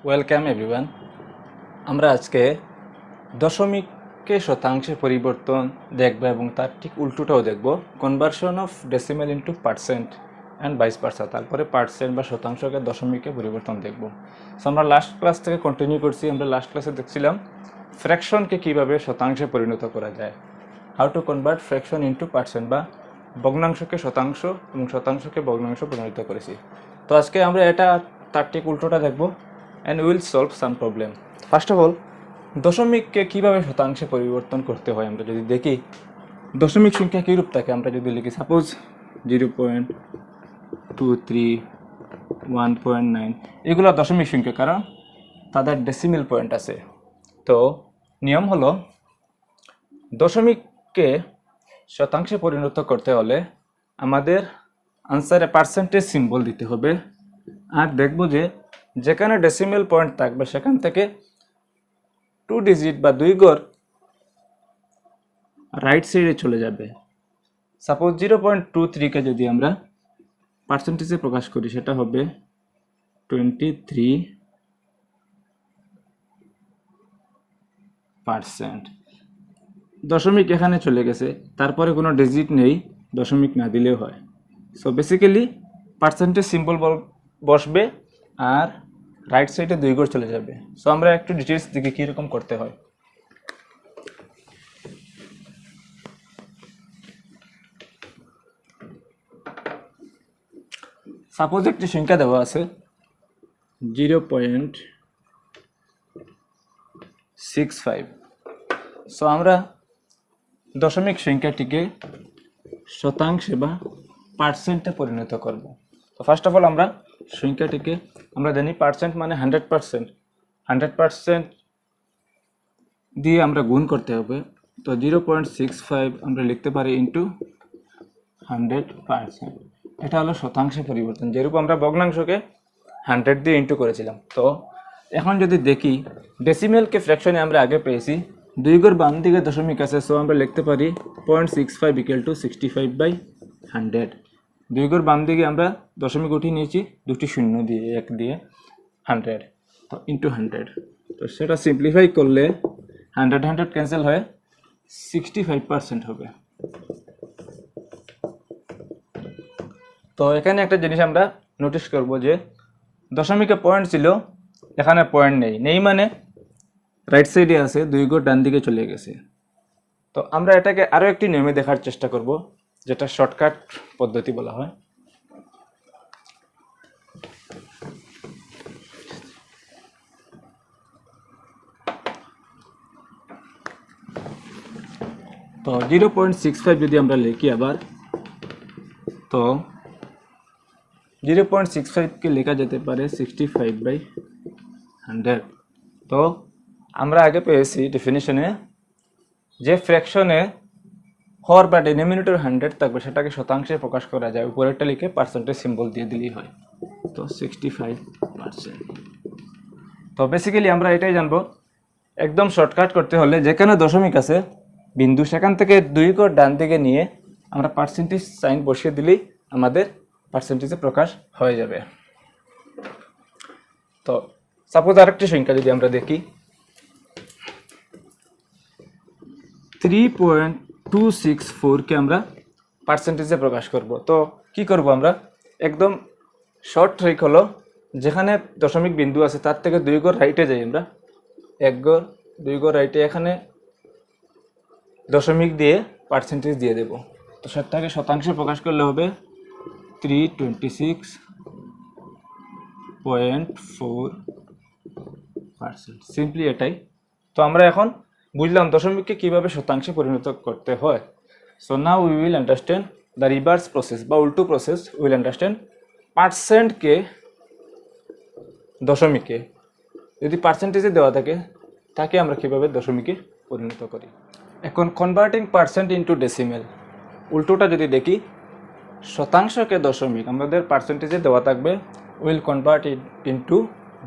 Welcome everyone. আমরা আজকে দশমিককে শতাংশে পরিবর্তন দেখব এবং তার ঠিক উল্টোটাও দেখব, conversion of decimal into percent and vice versa. তারপরে পার্সেন্ট বা শতাংশকে দশমিকে পরিবর্তন দেখব। সো আমরা লাস্ট ক্লাস থেকে কন্টিনিউ করছি। আমরা লাস্ট ক্লাসে দেখছিলাম ফ্র্যাকশনকে কীভাবে শতাংশে পরিণত করা যায়, how to convert fraction into percent, বা ভগ্নাংশকে শতাংশ এবং শতাংশকে ভগ্নাংশ পরিণত করেছি। তো আজকে আমরা এটা তার ঠিক উল্টোটা দেখব and we will solve some problem. First of all, দশমিককে কিভাবে শতাংশে পরিবর্তন করতে হয় আমরা যদি দেখি, দশমিক সংখ্যা কীরূপ থাকে আমরা যদি লিখি, সাপোজ 0.23 1.9, এগুলো দশমিক সংখ্যা কারণ তাদের ডেসিমেল পয়েন্ট আছে। তো নিয়ম হলো, দশমিককে শতাংশে পরিণত করতে হলে আমাদের আনসারে পার্সেন্টেজ সিম্বল দিতে হবে। আর দেখব যে যেখানে ডেসিমেল পয়েন্ট থাকবে সেখান থেকে 2 ডিজিট বা 2 ঘর রাইট সাইডে চলে যাবে। সাপোজ 0.23কে যদি আমরা পার্সেন্টেজে প্রকাশ করি, সেটা হবে 23%। দশমিক এখানে চলে গেছে, তারপরে কোনো ডিজিট নেই, দশমিক না দিলেও হয়। সো বেসিক্যালি পার্সেন্টেজ সিম্বল বসবে আর রাইট সাইডে 2 ঘর চলে যাবে। সো আমরা একটু ডিটেলস দেখি কীরকম করতে হয়। সাপোজ একটি সংখ্যা দেওয়া আছে 0.65। সো আমরা দশমিক সংখ্যাটিকে শতাংশে বা পার্সেন্টে পরিণত করব। তো ফার্স্ট অফ অল আমরা সংখ্যাটিকে আমরা জানি পার্সেন্ট মানে 100%। 100% দিয়ে আমরা গুণ করতে হবে। তো 0.65 আমরা লিখতে পারি ইন্টু 100%। এটা হলো শতাংশে পরিবর্তন, যেরূপ আমরা ভগ্নাংশকে 100 দিয়ে ইন্টু করেছিলাম। তো এখন যদি দেখি ডেসিমেলকে ফ্র্যাকশনে আমরা আগে পেয়েছি 2 ঘর বাম দিকে দশমিক আছে। সো আমরা লিখতে পারি 0.65 = 65/100। 2 ঘর বাম দিকে আমরা দশমিক উঠিয়ে নিয়েছি দুটি শূন্য দিয়ে, 1 দিয়ে 100, তো ইন্টু 100। তো সেটা সিম্পলিফাই করলে 100 ক্যান্সেল হয়ে 65% হবে। তো এখানে একটা জিনিস আমরা নোটিস করব যে দশমিকে পয়েন্ট ছিল, এখানে পয়েন্ট নেই মানে রাইট সাইডে আছে, 2 ঘর ডান দিকে চলে গেছে। তো আমরা এটাকে আরও একটি নিয়মে দেখার চেষ্টা করব, যেটা শর্টকাট পদ্ধতি বলা হয়। তো 0.65 যদি আমরা লিখি আবার, তো 0.65কে লেখা যেতে পারে 65/100। তো আমরা আগে পেয়েছি ডেফিনিশনে যে ফ্র্যাকশনে হর বা ডিনোমিনেটর 100 থাকবে সেটাকে শতাংশে প্রকাশ করা যায়, উপরেরটা লিখে পার্সেন্টেজ সিম্বল দিয়ে দিলেই হয়। তো 65%। তো বেসিক্যালি আমরা এটাই জানবো, একদম শর্টকাট করতে হলে যেখানে দশমিক আছে বিন্দু, সেখান থেকে 2 ঘর ডান দিকে নিয়ে আমরা পার্সেন্টেজ সাইন বসিয়ে দিলেই আমাদের পার্সেন্টেজে প্রকাশ হয়ে যাবে। তো সাপোজ আরেকটি সংখ্যা যদি আমরা দেখি 3.264কে আমরা পার্সেন্টেজে প্রকাশ করব। তো কি করব আমরা, একদম শর্ট ট্রিক হলো, যেখানে দশমিক বিন্দু আছে তার থেকে 2 ঘর রাইটে যাই আমরা, 1 ঘর 2 ঘর রাইটে, এখানে দশমিক দিয়ে পার্সেন্টেজ দিয়ে দেব। তো সেটাকে শতাংশে প্রকাশ করলে হবে 326.4%। সিম্পলি এটাই। তো আমরা এখন বুঝলাম দশমিককে কিভাবে শতাংশে পরিণত করতে হয়। So now we will understand the reverse process বা উল্টো প্রসেস। উইল আন্ডারস্ট্যান্ড পার্সেন্টকে দশমিকে যদি পার্সেন্টেজে দেওয়া থাকে তাকে আমরা কিভাবে দশমিকে পরিণত করি। এখন কনভার্টিং পার্সেন্ট ইনটু ডেসিমেল, উল্টোটা যদি দেখি, শতাংশকে দশমিক আমাদের পার্সেন্টেজে দেওয়া থাকবে, will convert it into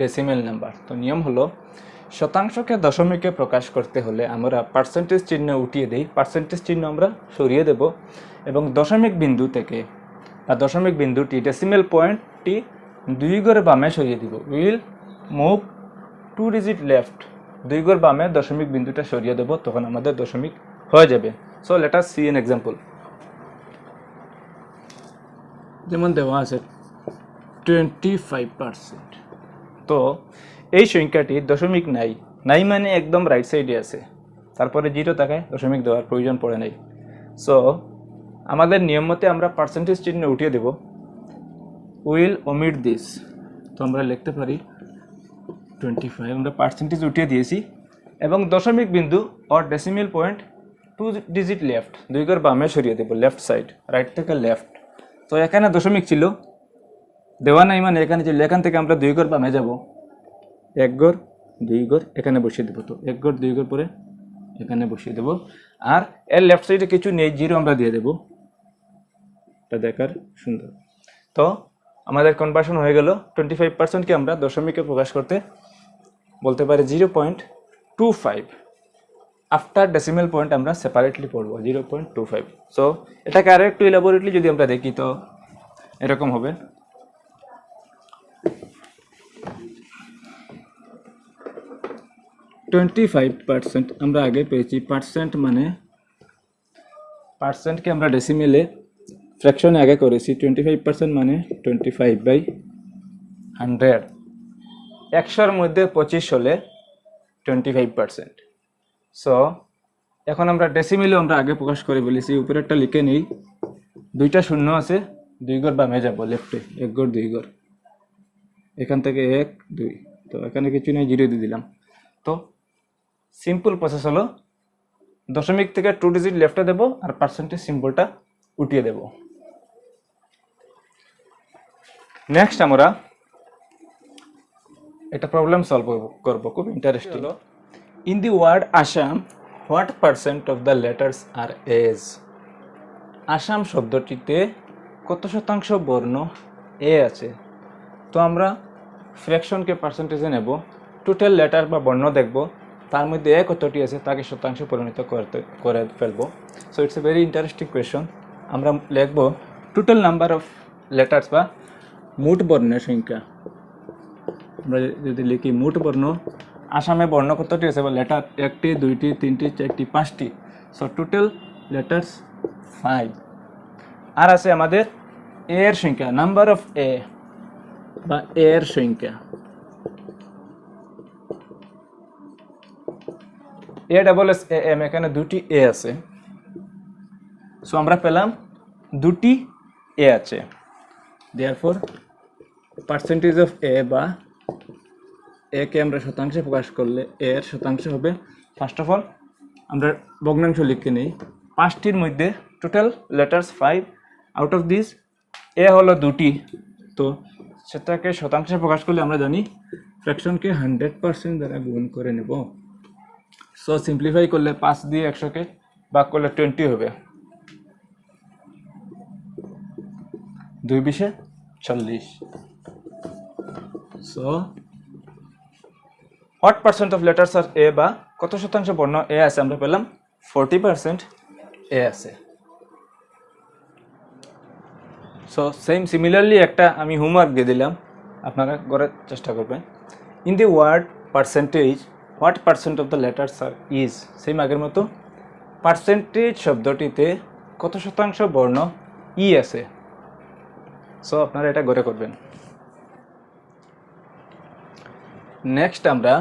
decimal number. তো নিয়ম হলো, শতাংশকে দশমিকে প্রকাশ করতে হলে আমরা পার্সেন্টেজ চিহ্ন উঠিয়ে দিই, পার্সেন্টেজ চিহ্ন আমরা সরিয়ে দেব এবং দশমিক বিন্দু থেকে বা দশমিক বিন্দুটি ডেসিমেল পয়েন্টটি 2 ঘর বামে সরিয়ে দিব। উইল মুভ 2 ডিজিট লেফট, 2 ঘর বামে দশমিক বিন্দুটা সরিয়ে দেব, তখন আমাদের দশমিক হয়ে যাবে। So let us see an example. যেমন দেওয়া আছে 25%। তো এই সংখ্যাটির দশমিক নাই, নাই মানে একদম রাইট সাইডে আছে, তারপরে জিরো থাকায় দশমিক দেওয়ার প্রয়োজন পড়ে নাই। সো আমাদের নিয়ম মতে আমরা পার্সেন্টেজ চিহ্ন উঠিয়ে দেব, উইল ওমিট দিস। তো আমরা লিখতে পারি 25, আমরা পার্সেন্টেজ উঠিয়ে দিয়েছি, এবং দশমিক বিন্দু or decimal point 2 digit left, 2 ঘর বামে সরিয়ে দেব, লেফট সাইড, রাইট থেকে লেফট। তো এখানে দশমিক ছিল, দেওয়া নাই মানে এখানে ছিল, এখান থেকে আমরা 2 ঘর বামে যাব, 1 ঘর 2 ঘর এখানে বসিয়ে দেবো। তো 1 ঘর 2 ঘর পরে এখানে বসিয়ে দেব, আর এর লেফট সাইডে কিছু নেই, জিরো আমরা দিয়ে দেব, এটা দেখার সুন্দর। তো আমাদের কনভার্সন হয়ে গেল। 25%কে আমরা দশমিকে প্রকাশ করতে বলতে পারি 0.25। আফটার ডেসিমেল পয়েন্ট আমরা সেপারেটলি পড়ব 0.25। সো এটাকে আরও একটু ইলাবোরেটলি যদি আমরা দেখি তো এরকম হবে। 25% আমরা আগে পেয়েছি, পার্সেন্ট মানে পার্সেন্টকে আমরা ডেসিমেলে ফ্র্যাকশনে আগে করেছি। 25% মানে 25/100। 100-র মধ্যে 25 হলে 25%। সো এখন আমরা ডেসিমেলে আমরা আগে প্রকাশ করে বলেছি, উপরে একটা লিখে নেই, 2টা শূন্য আছে, 2 ঘর বামে যাব, লেফটে 1 ঘর 2 ঘর, এখান থেকে 1 2, তো এখানে কিছু নেই, জিরো দিয়ে দিলাম। তো সিম্পল প্রসেস হলো, দশমিক থেকে 2 ডিজিট লেফটে দেব, আর পার্সেন্টেজ সিম্বলটা উঠিয়ে দেব। নেক্সট আমরা একটা প্রবলেম সলভ করব, খুব interesting. In the word Assam, what percent of the letters are A's? Assam শব্দটিতে কত শতাংশ বর্ণ এ আছে? তো আমরা ফ্র্যাকশনকে পার্সেন্টেজে নেব, টোটাল লেটার বা বর্ণ দেখব, তার মধ্যে এ কতটি আছে তাকে শতাংশে পরিণত করে ফেলবো। So it's a very interesting question. আমরা লিখব টোটাল নাম্বার অফ লেটার্স বা মোট বর্ণের সংখ্যা। আমরা যদি লিখি মোট বর্ণ, আসামে বর্ণ কতটি আছে বা লেটার, 1টি 2টি 3টি 4টি 5টি। So total letters 5। আর আছে আমাদের এ এর সংখ্যা, নাম্বার অফ এ বা এ এর সংখ্যা। A double S A M, এখানে 2টি এ আছে। সো আমরা পেলাম 2টি এ আছে। দেয়ারফর পার্সেন্টেজ অফ এ বা এ কে আমরা শতাংশে প্রকাশ করলে এ এর শতাংশ হবে, ফার্স্ট অফ অল আমরা ভগ্নাংশ লিখে নেই, 5টির মধ্যে total letters 5, out of this এ হলো 2টি। তো সেটাকে শতাংশে প্রকাশ করলে আমরা জানি ফ্র্যাকশনকে 100% দ্বারা গুণ করে নেব। সো সিম্পলিফাই করলে 5 দিয়ে 100কে ভাগ করলে 20 হবে, 2 × 40। So what percent of letters are A, বা কত শতাংশ বর্ণ এ আছে, আমরা পেলাম 40% এ আছে। সো সেম সিমিলারলি একটা আমি হোমওয়ার্ক দিয়ে দিলাম, আপনারা করার চেষ্টা করবেন। In the word percentage, what percent of the letters are is? Same আগের মতো, পার্সেন্টেজ শব্দটিতে কত শতাংশ বর্ণ ই আছে। সো আপনারা এটা গড়ে করবেন। নেক্সট আমরা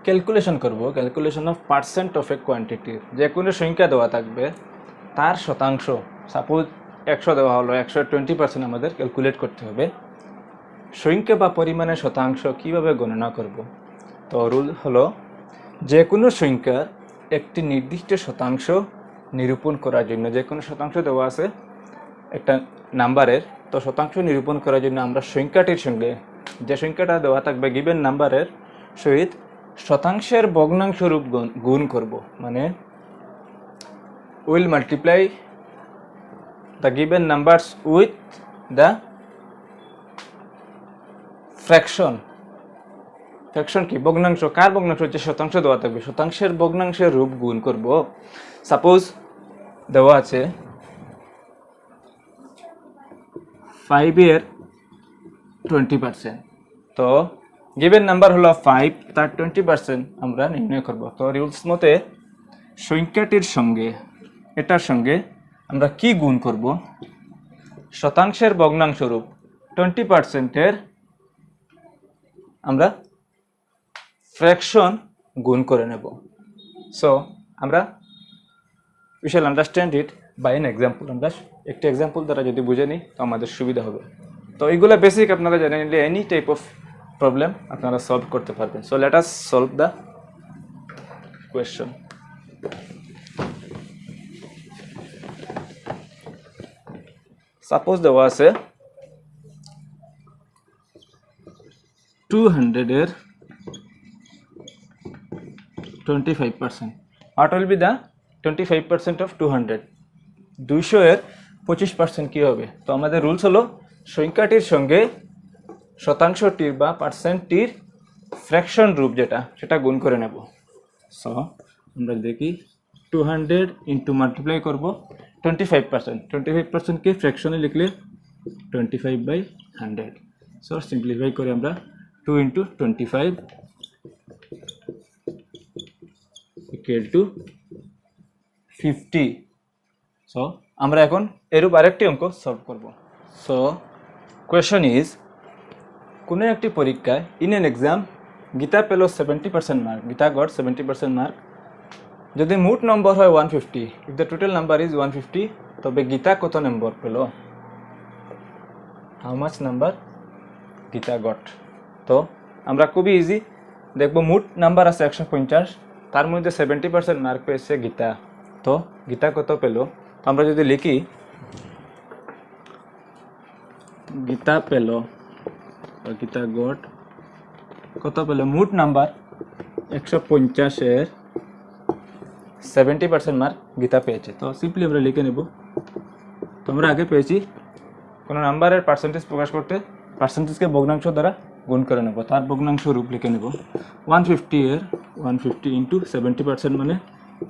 ক্যালকুলেশন করব, calculation of percent of A quantity. যে কোনো সংখ্যা দেওয়া থাকবে তার শতাংশ, সাপোজ 100 দেওয়া হলো, 100 20% আমাদের ক্যালকুলেট করতে হবে। সংখ্যা বা পরিমাণের শতাংশ কিভাবে গণনা করব? তো রুল হলো, যে কোনো সংখ্যার একটি নির্দিষ্ট শতাংশ নিরূপণ করার জন্য, যে কোনো শতাংশ দেওয়া আছে একটা নাম্বারের, তো শতাংশ নিরূপণ করার জন্য আমরা সংখ্যাটির সঙ্গে, যে সংখ্যাটা দেওয়া থাকবে গিভেন নাম্বারের সহিত শতাংশের ভগ্নাংশ রূপ গুণ করব। মানে will multiply the given numbers with the fraction. Fraction কি? ভগ্নাংশ। কার ভগ্নাংশ? যে শতাংশ দেওয়া থাকবে শতাংশের ভগ্নাংশের রূপ গুণ করব। সাপোজ দেওয়া আছে 5 এর 20%, তো গিভেন নাম্বার হলো 5, তার 20% আমরা নির্ণয় করব। তো রুলস মতে সংখ্যাটির সঙ্গে এটার সঙ্গে আমরা কি গুণ করব? শতাংশের ভগ্নাংশরূপ 20%-এর আমরা ফ্র্যাকশন গুণ করে নেব। সো আমরা we shall understand it by an example. আমরা একটি এক্সাম্পল দ্বারা যদি বুঝে নিই তো আমাদের সুবিধা হবে। তো এইগুলো বেসিক আপনারা জেনে নিলে এনি টাইপ অফ প্রবলেম আপনারা সলভ করতে পারবেন। So let us solve the question. Suppose দেওয়া আছে 200-এর 25%. What will be the 25% of 200? 200-এর 25% কি হবে? তো আমাদের রুলস হলো সংখ্যাটির সঙ্গে শতাংশটির বা পার্সেন্টটির ফ্র্যাকশন রূপ যেটা সেটা গুণ করে নেব। সো আমরা দেখি 200 ইন্টু মাল্টিপ্লাই করব 25%। 25%কে ফ্র্যাকশনে লিখলে 25/100। সো সিম্পলিফাই করে আমরা 2 ইন্টু 25 equal to 50। সো আমরা এখন এরূপ আরেকটি অঙ্ক সলভ করব। সো কোয়েশ্চন ইজ, কোনো একটি পরীক্ষায় ইন এন এক্সাম গীতা পেল 70% মার্ক, গীতা গট 70% মার্ক। যদি মোট নম্বর হয় 150, if the total number is 150, তবে গীতা কত নম্বর পেল? How much number Gita goat? তো আমরা খুবই ইজি দেখব, মোট নাম্বার আছে 150, তার মধ্যে 70% মার্ক পেয়েছে গীতা। তো গীতা কত পেল? তো আমরা যদি লিখি গীতা পেল, গীতা গট কত পেল? মোট নাম্বার 150-এর 70% মার্ক গীতা পেয়েছে। তো সিম্পলি আমরা লিখে নেব। তো আমরা আগে পেয়েছি কোনো নাম্বারের পার্সেন্টেজ প্রকাশ করতে পার্সেন্টেজকে ভগ্নাংশ দ্বারা গুণ করে নেব, তার ভগ্নাংশ রূপ লিখে নেব। 150-এর 150 ইন্টু 70% মানে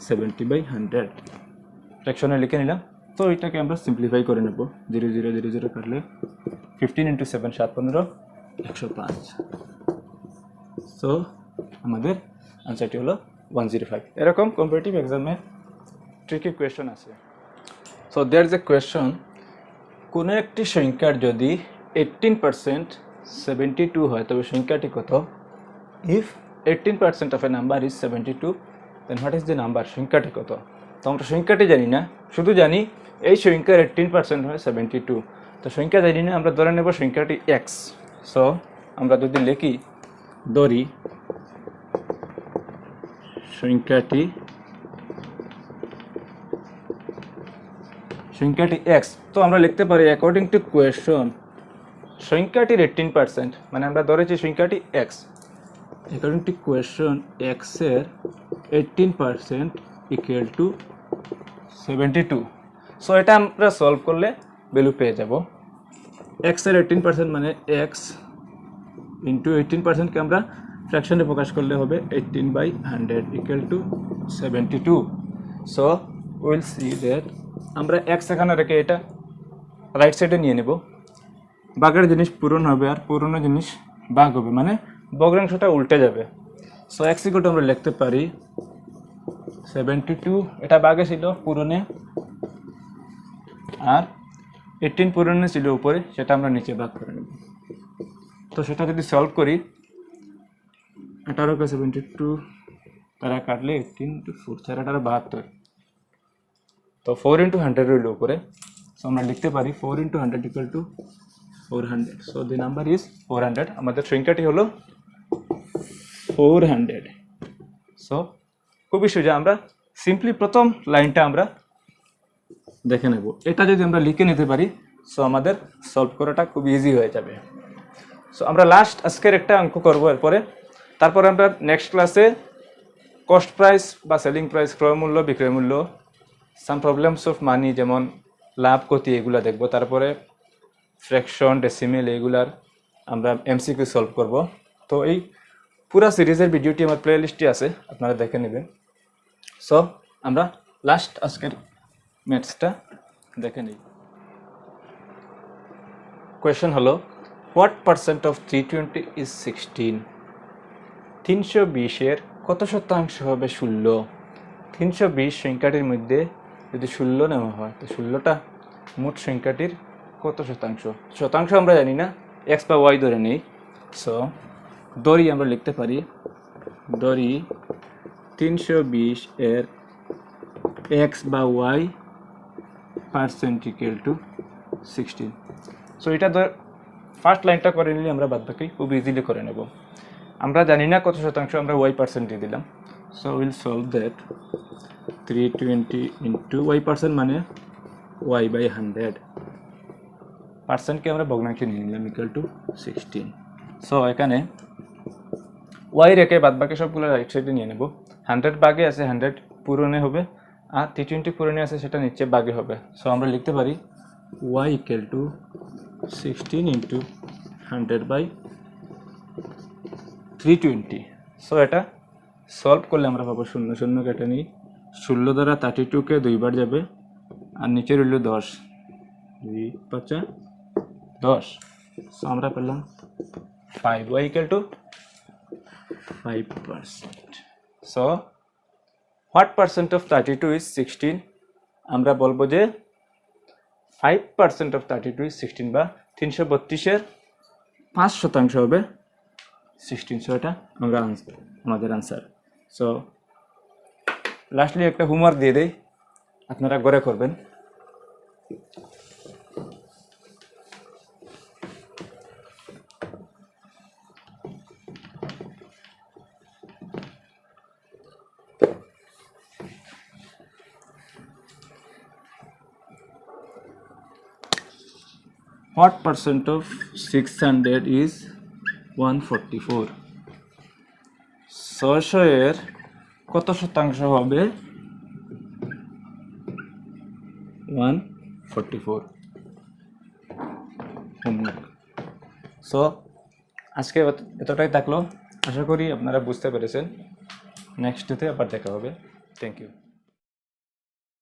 70/100 ফ্র্যাকশনে লিখে নিলাম। তো এটাকে আমরা সিম্পলিফাই করে নেব। 0 0 0 0 কাটলে 15 ইন্টু 7 7 15 105। সো আমাদের আনসারটি হলো 105। এরকম কম্পিটিটিভ এক্সামে ট্রিকি কোয়েশ্চন আছে। So there is a question, কোনো একটি সংখ্যার যদি 18% 72 হয় তবে সংখ্যাটি কত? If 18% of a number is 72, then what is the number? সংখ্যাটি কত? তো আমরা সংখ্যাটি জানি না, শুধু জানি এই সংখ্যার 18% হয় 72। তো সংখ্যা জানি না, আমরা ধরে নেব সংখ্যাটি এক্স। সো আমরা যদি লিখি ধরি সংখ্যাটি এক্স, তো আমরা লিখতে পারি অ্যাকর্ডিং টু কোয়েশ্চন সংখ্যাটির 18% মানে আমরা ধরেছি সংখ্যাটি এক্স। অ্যাকর্ডিং টু কোয়েশ্চন এক্সের 18% ইকুয়াল টু 72। সো এটা আমরা সলভ করলে ভ্যালু পেয়ে যাব। এক্সের 18% মানে এক্স ইন্টু 18%কে আমরা ফ্র্যাকশনে প্রকাশ করলে হবে 18/100 equal to 72। So will see that আমরা এক্স এখানে রেখে এটা রাইট সাইডে নিয়ে নেব। বাঘের জিনিস পূরণ হবে আর পুরনো জিনিস বাঘ হবে, মানে ভগ্নাংশটা উল্টে যাবে। সো এক্স ইকুয়াল টু আমরা লিখতে পারি 72, এটা বাঘে ছিল পূরণে, আর 18 পূরণে ছিল উপরে, সেটা আমরা নিচে ভাগ করে নেব। তো সেটা যদি সলভ করি 18কে 72 তারা কাটলে 18 × 4 4 18 72। তো 4 × 100 রইল উপরে। সো আমরা লিখতে পারি 4 × 100 equal to 400। So the number is 400। আমাদের সংখ্যাটি হলো 400। সো খুবই সোজা, আমরা সিম্পলি প্রথম লাইনটা আমরা দেখে নেব। এটা যদি আমরা লিখে নিতে পারি সো আমাদের সলভ করাটা খুব ইজি হয়ে যাবে। সো আমরা লাস্ট আজকের একটা অঙ্ক করবো, তারপরে আমরা নেক্সট ক্লাসে কস্ট প্রাইস বা সেলিং প্রাইস, ক্রয় মূল্য, বিক্রয় মূল্য, সাম প্রবলেমস অফ মানি যেমন লাভ ক্ষতি এগুলো দেখব। তারপরে ফ্র্যাকশন, ডেসিমেল এগুলার আমরা এমসিকিউ সলভ করব। তো এই পুরো সিরিজের ভিডিওটি আমার প্লে লিস্টে আছে, আপনারা দেখে নেবেন। সো আমরা লাস্ট আজকের ম্যাথসটা দেখে নিই। কোয়েশ্চেন হলো, হোয়াট পার্সেন্ট অফ 320 ইজ 16? 320-এর কত শতাংশ হবে 16? 320 সংখ্যাটির মধ্যে যদি 16 নেওয়া হয় তো 16টা মোট সংখ্যাটির কত শতাংশ? শতাংশ আমরা জানি না, এক্স বা ওয়াই ধরে নেই। সো ধরি আমরা লিখতে পারি, ধরি 320-এর এক্স বা Y percent equal to 16। So এটা ফার্স্ট লাইনটা করে নিলে আমরা বাদবাকি খুব ইজিলি করে নেব। আমরা জানি না কত শতাংশ, আমরা ওয়াই পার্সেন্ট দিয়ে দিলাম। So will solve that 320 into Y percent মানে ওয়াই বাই 100, পার্সেন্টকে আমরা ভগ্নাংশে নিয়ে নিলাম ইকুয়াল টু 16। সো এখানে ওয়াই রেখে বাদবাকি সবগুলো রাইট সাইডে নিয়ে নেব। 100 বাগে আছে, 100 পূরণে হবে, আর 320 পূরণে আছে সেটা নিচে বাগে হবে। সো আমরা লিখতে পারি Y equal to 16 into 100 by 320। So এটা সলভ করলে আমরা পাবো 0 0 কেটে নিই, 16 দ্বারা 32কে 2বার যাবে, আর নিচে রইল 10, 2 5 10। সো আমরা পেলাম 5y equal to 5%। So what percent of 32 is 16? আমরা বলবো যে 5% অফ 32 ইজ 16, বা 332-এর 5% হবে 16। সো এটা আমাদের আনসার। সো লাস্টলি একটা হোমওয়ার্ক দিয়ে দেই, আপনারা ঘরে করবেন। What percent of 600 is 144? 600-এর কত শতাংশ হবে 144? হোমওয়ার্ক। সো আজকে এতটাই থাকলো, আশা করি আপনারা বুঝতে পেরেছেন। নেক্সট ডেতে আবার দেখা হবে। Thank you.